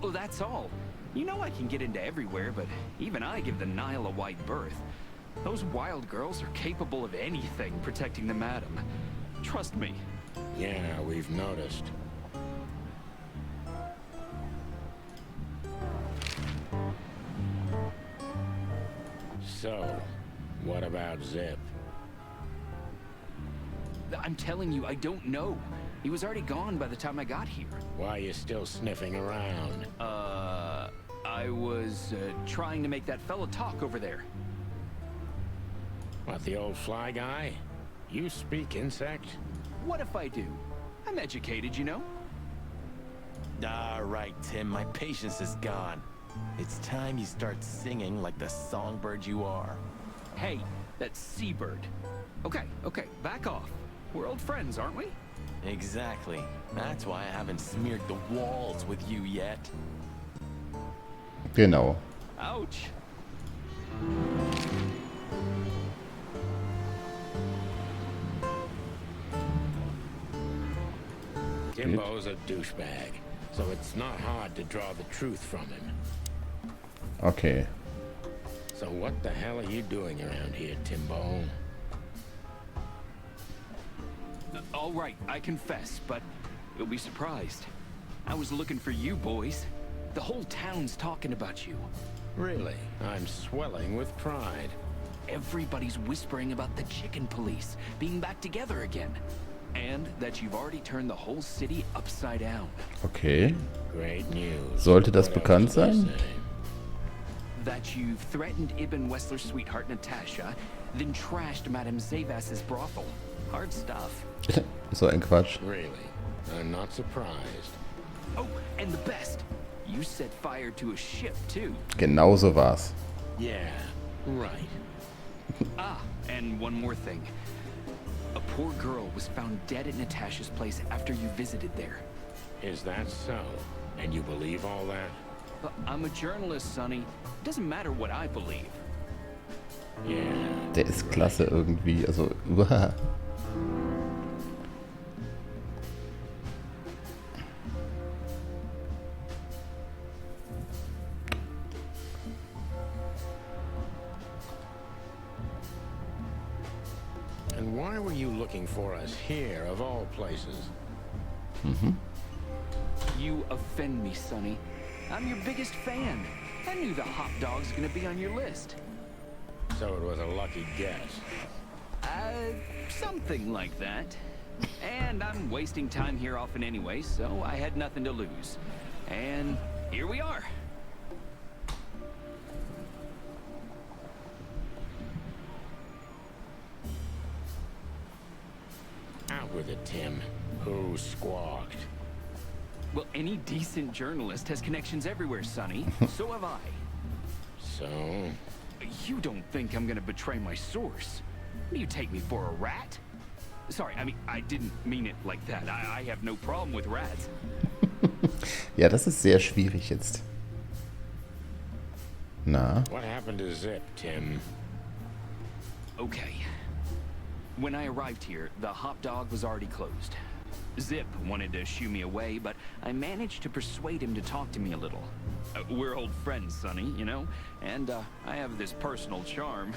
Well, that's all. You know I can get into everywhere, but even I give the Nile a wide berth. Those wild girls are capable of anything protecting the madam. Trust me. Yeah, we've noticed. So, what about Zip? I'm telling you, I don't know. He was already gone by the time I got here. Why are you still sniffing around? I was trying to make that fella talk over there. What, the old fly guy? You speak insect? What if I do? I'm educated, you know? All right, Tim, my patience is gone. It's time you start singing like the songbird you are. Hey, that's Seabird. Okay, back off. We're old friends, aren't we? Exactly. That's why I haven't smeared the walls with you yet. Genau. Ouch. Timbo's a douchebag, so it's not hard to draw the truth from him. Okay. So what the hell are you doing around here, Timbo? All right, I confess, but you'll be surprised. I was looking for you boys. The whole town's talking about you. Really? I'm swelling with pride. Everybody's whispering about the chicken police being back together again. And that you've already turned the whole city upside down. Okay. Great news. Sollte das What bekannt else did I sein? say? That you've threatened Ibn Wessler's sweetheart Natasha, then trashed Madame Zavas's brothel. Hard stuff. So ein Quatsch. Really? I'm not surprised. Oh, and the best. You set fire to a ship, too. Genau so war's. Yeah, right. Ah, and one more thing. A poor girl was found dead at Natasha's place after you visited there. Is that so? And you believe all that? I'm a journalist, Sonny. Doesn't matter what I believe. Yeah. Der ist klasse irgendwie. Also, uah. And why were you looking for us here, of all places? You offend me, Sonny. I'm your biggest fan. I knew the hot dog's gonna be on your list. So it was a lucky guess. Something like that. And I'm wasting time here often anyway, so I had nothing to lose. And here we are. Out with it, Tim. Who squawked? Well, any decent journalist has connections everywhere, Sonny. So have I. So? You don't think I'm gonna betray my source? Do you take me for a rat? Sorry, I mean, I didn't mean it like that. I have no problem with rats. Ja, das ist sehr schwierig jetzt. Na? What happened to Zip, Tim? Okay. When I arrived here, the hot dog was already closed. Zip wanted to shoo me away, but I managed to persuade him to talk to me a little. We're old friends, Sonny, you know? And I have this personal charm.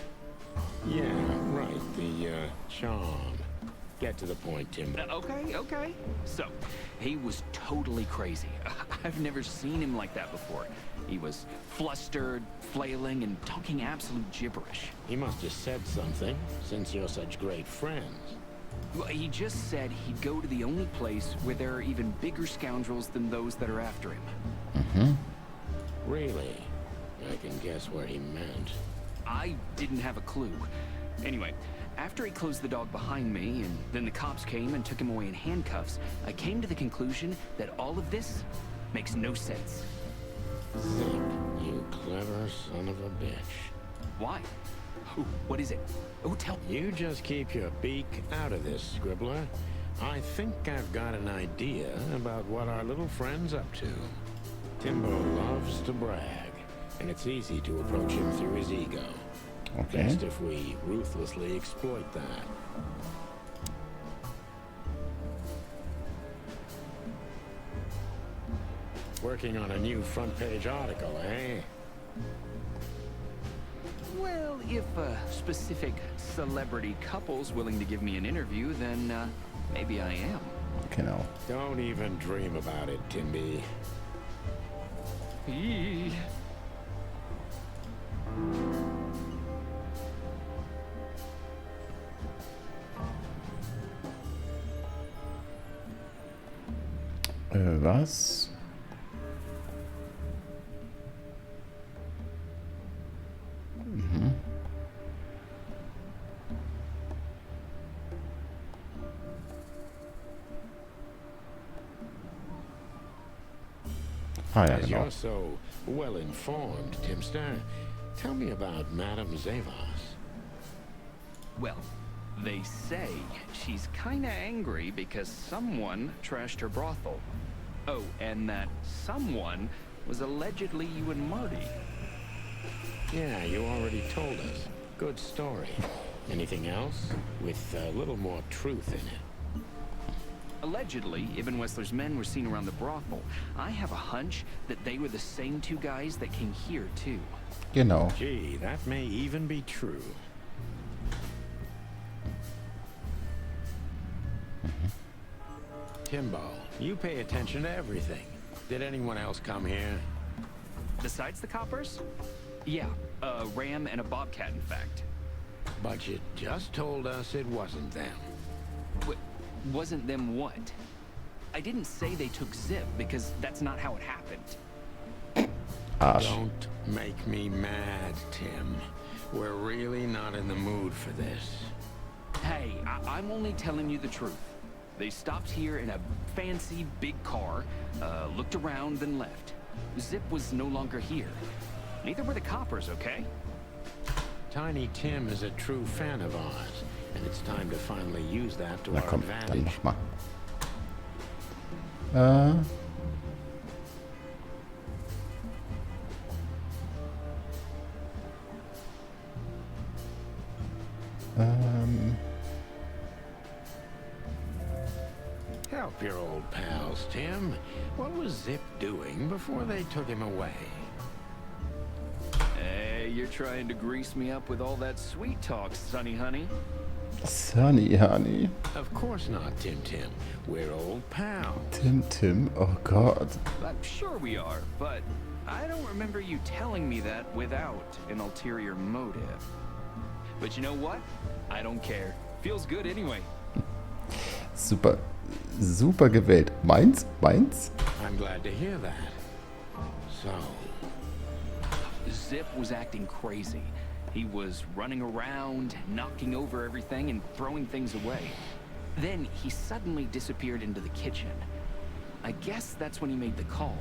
Yeah, right. The, charm. Get to the point, Tim. Okay. So, he was totally crazy. I've never seen him like that before. He was flustered, flailing, and talking absolute gibberish. He must have said something, since you're such great friends. Well, he just said he'd go to the only place where there are even bigger scoundrels than those that are after him. Mhm. Really? I can guess what he meant. I didn't have a clue. Anyway, after he closed the dog behind me, and then the cops came and took him away in handcuffs, I came to the conclusion that all of this makes no sense. Zip, you clever son of a bitch. Why? Oh, what is it? Oh, tell me. You just keep your beak out of this, Scribbler. I think I've got an idea about what our little friend's up to. Timbo loves to brag, and it's easy to approach him through his ego. Okay. Best if we ruthlessly exploit that. Working on a new front-page article, eh? Well, if a specific celebrity couple's willing to give me an interview, then maybe I am. Genau. Don't even dream about it, Timby. Eee. Was? Mhm. Ah ja, As genau. you're so well-informed, Timster, tell me about Madame Zavas. Well, they say she's kinda angry because someone trashed her brothel. Oh, and that someone was allegedly you and Marty. Yeah, you already told us. Good story. Anything else? With a little more truth in it. Allegedly, Ibn Wessler's men were seen around the brothel. I have a hunch that they were the same two guys that came here, too. Genau. Gee, that may even be true. Timbo, you pay attention to everything. Did anyone else come here? Besides the coppers? Yeah, a ram and a bobcat, in fact. But you just told us it wasn't them. Wasn't them what? I didn't say they took Zip, because that's not how it happened. Arsch. Don't make me mad, Tim. We're really not in the mood for this. Hey, I'm only telling you the truth. They stopped here in a fancy big car, looked around, then left. Zip was no longer here. Neither were the coppers, okay? Tiny Tim is a true fan of ours, and it's time to finally use that to Na our komm, dann advantage. mach mal. Help your old pals, Tim. What was Zip doing before they took him away? Hey, you're trying to grease me up with all that sweet talk, Sonny honey. Sunny, honey. Of course not, Tim Tim. We're old pals. Tim, oh Gott. I'm sure we are, but I don't remember you telling me that without an ulterior motive. But you know what? I don't care. Feels good anyway. Super, super gewählt. Meins? I'm glad to hear that. So, Zip was acting crazy. He was running around, knocking over everything and throwing things away. Then he suddenly disappeared into the kitchen. I guess that's when he made the call.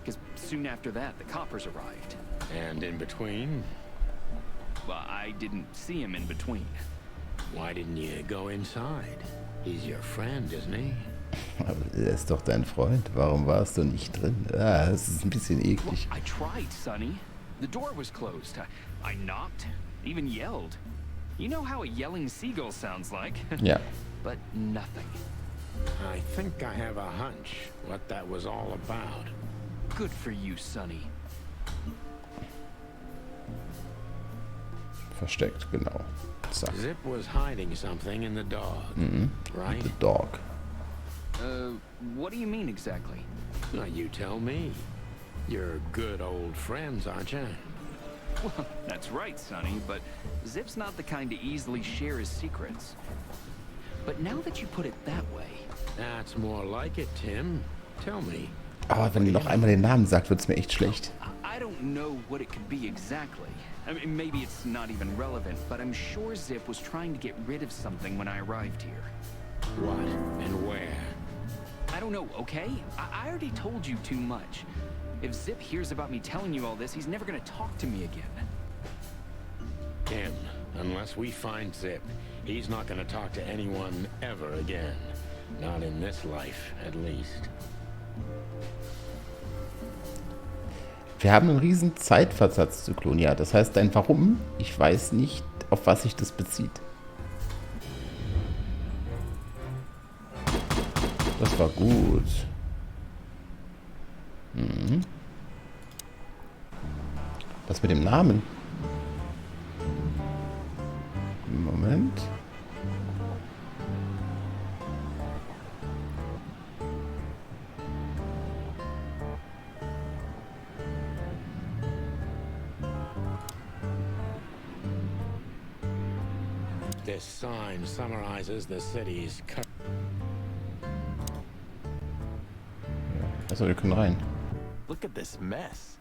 Because soon after that, the coppers arrived. and in between, Well, I didn't see him in between. why didn't you go inside? He's your friend, isn't he? Aber er ist doch dein Freund. Warum warst du nicht drin? Ah, das ist ein bisschen Well, eklig. I tried, Sonny. The door was closed. I knocked, even yelled. You know how a yelling seagull sounds like. Ja. But nothing. I think I have a hunch what that was all about. Good for you, Sonny. Versteckt, genau. Zack. Zip was hiding something in the dog, right? The dog. What do you mean exactly? Now you tell me. You're good old friends, aren't you? Well, that's right, Sonny, but Zip's not the kind to easily share his secrets. But now that you put it that way... That's more like it, Tim. Tell me. Aber wenn ihr noch einmal den Namen sagt, wird es mir echt schlecht. I don't know what it could be exactly. I mean, maybe it's not even relevant, but I'm sure Zip was trying to get rid of something when I arrived here. What and where? I don't know, okay? I already told you too much. If Zip hears about me telling you all this, he's never gonna talk to me again. Tim, unless we find Zip, he's not going to talk to anyone ever again. Not in this life, at least. Wir haben einen riesen Zeitversatz zu Klonia. Das heißt, dein Warum, ich weiß nicht, auf was sich das bezieht. Das war gut. Das mit dem Namen. Moment. This sign summarizes the city's Achso, wir können rein. Look at this mess.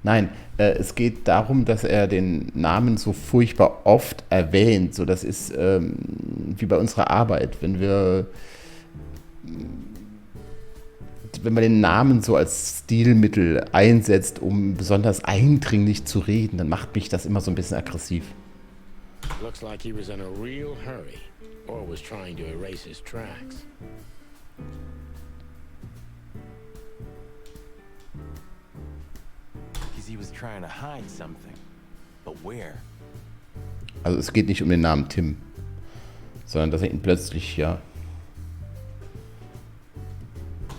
Nein, es geht darum, dass er den Namen so furchtbar oft erwähnt. So, das ist wie bei unserer Arbeit, wenn man den Namen so als Stilmittel einsetzt, um besonders eindringlich zu reden, dann macht mich das immer so ein bisschen aggressiv. Looks like he was in a real hurry, or was trying to erase his tracks. Because he was trying to hide something. But where? Also es geht nicht um den Namen Tim, sondern dass er ihn plötzlich, ja...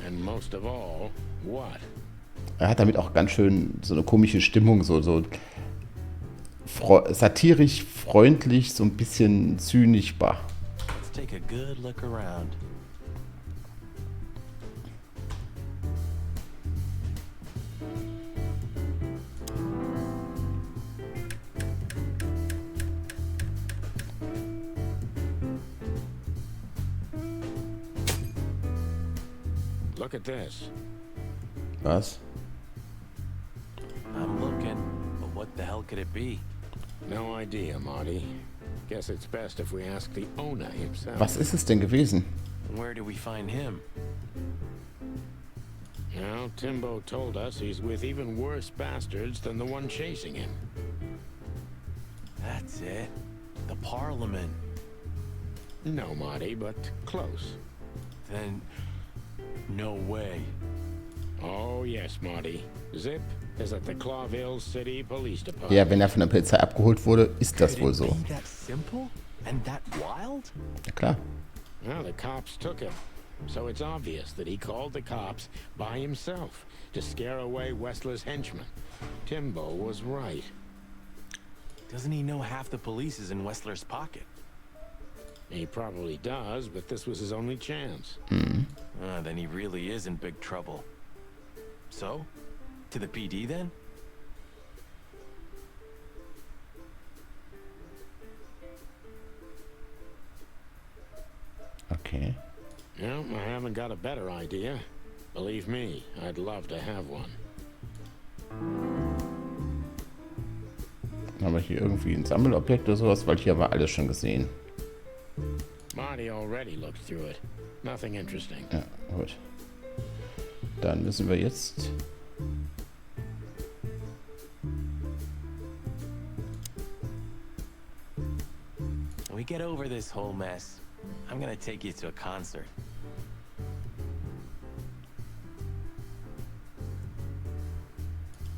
And most of all, what? Er hat damit auch ganz schön so eine komische Stimmung, so satirisch, freundlich, so ein bisschen zynisch. Bah. Let's take a good look around. Look at this. Was? I'm looking, but what the hell could it be? No idea, Marty. Guess it's best if we ask the owner himself. Was ist es denn gewesen? Where do we find him? Now, Timbo told us he's with even worse bastards than the one chasing him. That's it. The Parliament. No, Marty, but close. Then, no way. Oh, yes, Marty. Zip is at the Clawville City Police Department. Ja, wenn er von der Polizei abgeholt wurde, ist das Could wohl it so. be that simple? And that wild? Ja, klar. Well, the cops took him. So it's obvious that he called the cops by himself to scare away Wessler's henchmen. Timbo was right. Doesn't he know half the police is in Wessler's pocket? He probably does, but this was his only chance. Then he really is in big trouble. So, to the PD then? Okay. No, I haven't got a better idea. Believe me, I'd love to have one. Haben wir hier irgendwie ein Sammelobjekt oder sowas? Weil hier haben wir alles schon gesehen. Marty already looked through it. Nothing interesting. Ja, gut. Dann müssen wir jetzt... When we get over this whole mess, I'm gonna take you to a concert.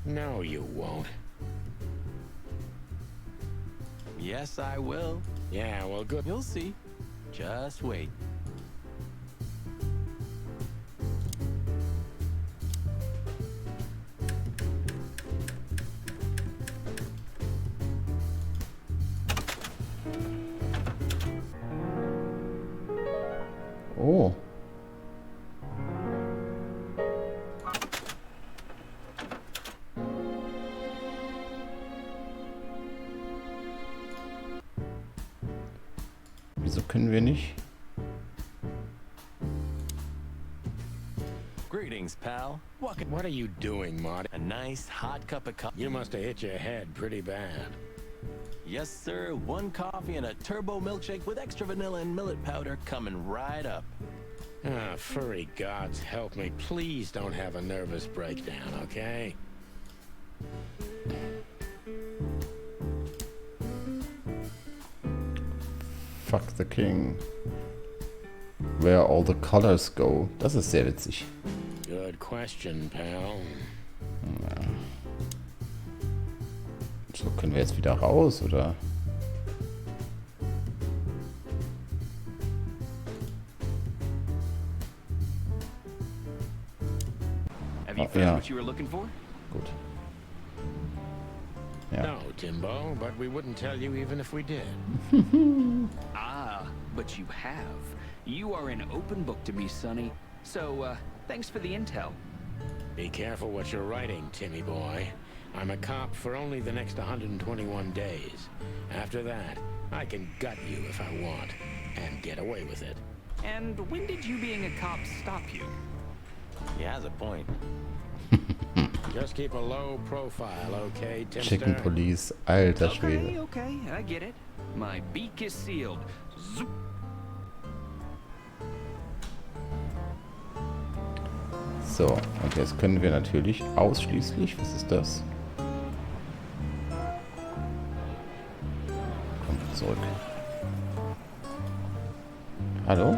No, you won't. Yes, I will. Yeah, well, good. You'll see. Just wait. Oh. Wieso können wir nicht? Greetings, pal. What are you doing, Marty? A nice hot cup of coffee. You must have hit your head pretty bad. Yes, sir. One coffee and a turbo milkshake with extra vanilla and millet powder coming right up. Ah, furry gods help me. Please don't have a nervous breakdown, okay? Fuck the King. Where all the colors go. Das ist sehr witzig. Good question, pal. So, können wir jetzt wieder raus, oder? Have you Oh, found yeah. what you were looking for? Gut. Ja. No, Timbo, but we wouldn't tell you even if we did. Ah, but you have. You are an open book to me, Sonny. So, thanks for the intel. Be careful what you're writing, Timmy boy. I'm a cop for only the next 121 days. After that, I can gut you if I want, and get away with it. And when did you being a cop stop you? He has a point. Just keep a low profile, okay, Timster? Chicken Police. Alter Okay, Schwede. okay, I get it. My beak is sealed. Zoop. So, und jetzt können wir natürlich ausschließlich... Was ist das? Komm, zurück. Hallo?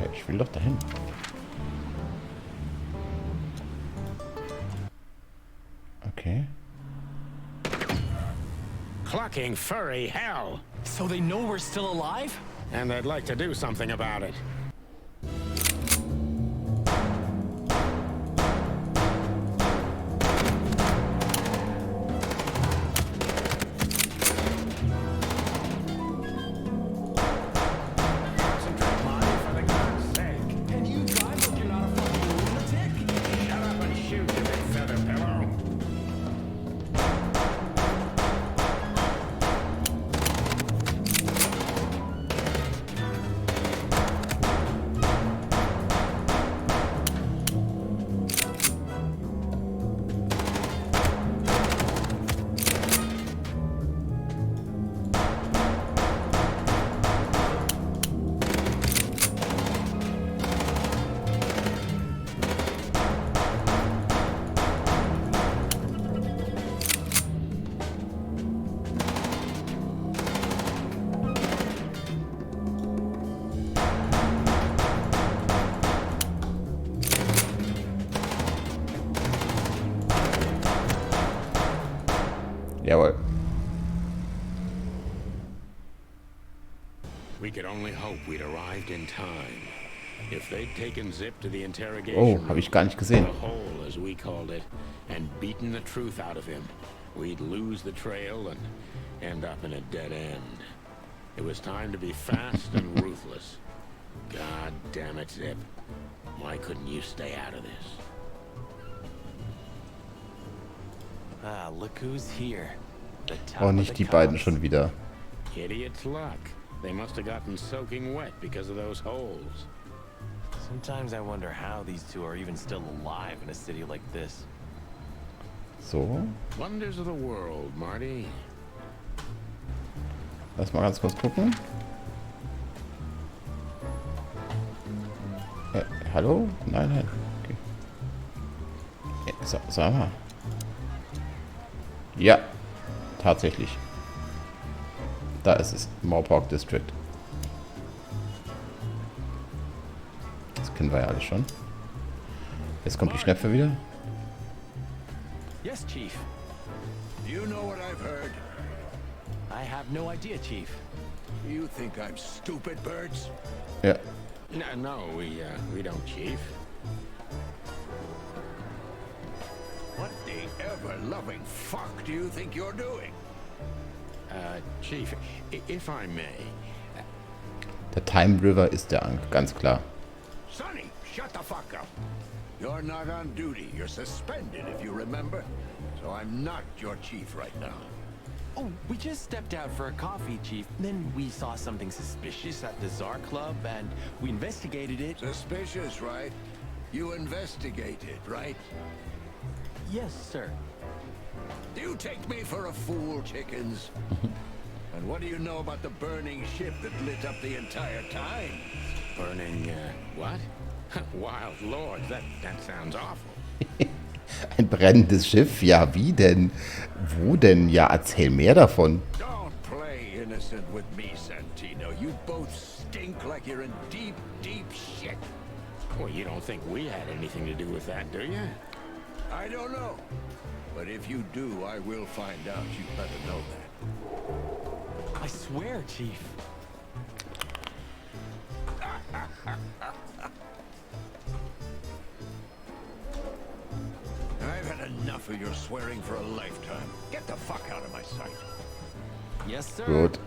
Ja, ich will doch dahin. Okay. Clucking furry hell! So they know we're still alive? And they'd like to do something about it. Concentrate, Marty, for the God's sake. And you drive like you're not a fucking lunatic? Shut up and shoot, you big feather pillow. Jawohl. We could only hope we'd arrived in time. If they'd taken Zip to the interrogation Oh, habe ich gar nicht gesehen. the hole, as we called it, and beaten the truth out of him, we'd lose the trail and end up in a dead end. It was time to be fast and ruthless. God damn it, Zip. Why couldn't you stay out of this? Ah, look who's here. The top Oh, of nicht the die beiden cops. schon wieder. Idiot's luck. They must have gotten soaking wet because of those holes. Sometimes I wonder how these two are even still alive in a city like this. So, Wonders of the world, Marty. lass mal ganz kurz gucken. Hallo? Nein, nein. Okay. Ja, sag mal. Ja, tatsächlich. Da ist es. Moorpark District. Das kennen wir ja alle schon. Jetzt kommt die Schnepfe wieder. Yes, Chief. You know what I've heard? I have no idea, Chief. You think I'm stupid, Birds? Ja. No, we don't, Chief. What the ever-loving fuck do you think you're doing? Chief, if I may, Der Time River ist der Ank, ganz klar. Sonny, shut the fuck up. You're not on duty. You're suspended, if you remember. So I'm not your chief right now. Oh, we just stepped out for a coffee, Chief. Then we saw something suspicious at the Czar Club, and we investigated it. Suspicious, right? You investigated, right? Yes, sir. Do you take me for a fool, chickens? And what do you know about the burning ship that lit up the entire time? burning, what? Wild Lord, that sounds awful. Ein brennendes Schiff? Ja, wie denn? Wo denn? Ja, erzähl mehr davon. Don't play innocent with me, Santino. You both stink like you're in deep, deep shit. Well, you don't think we had anything to do with that, do you? I don't know. But if you do, I will find out. You better know that. I swear, Chief. enough of your swearing for a lifetime. Get the fuck out of my sight. Yes, sir. Gut.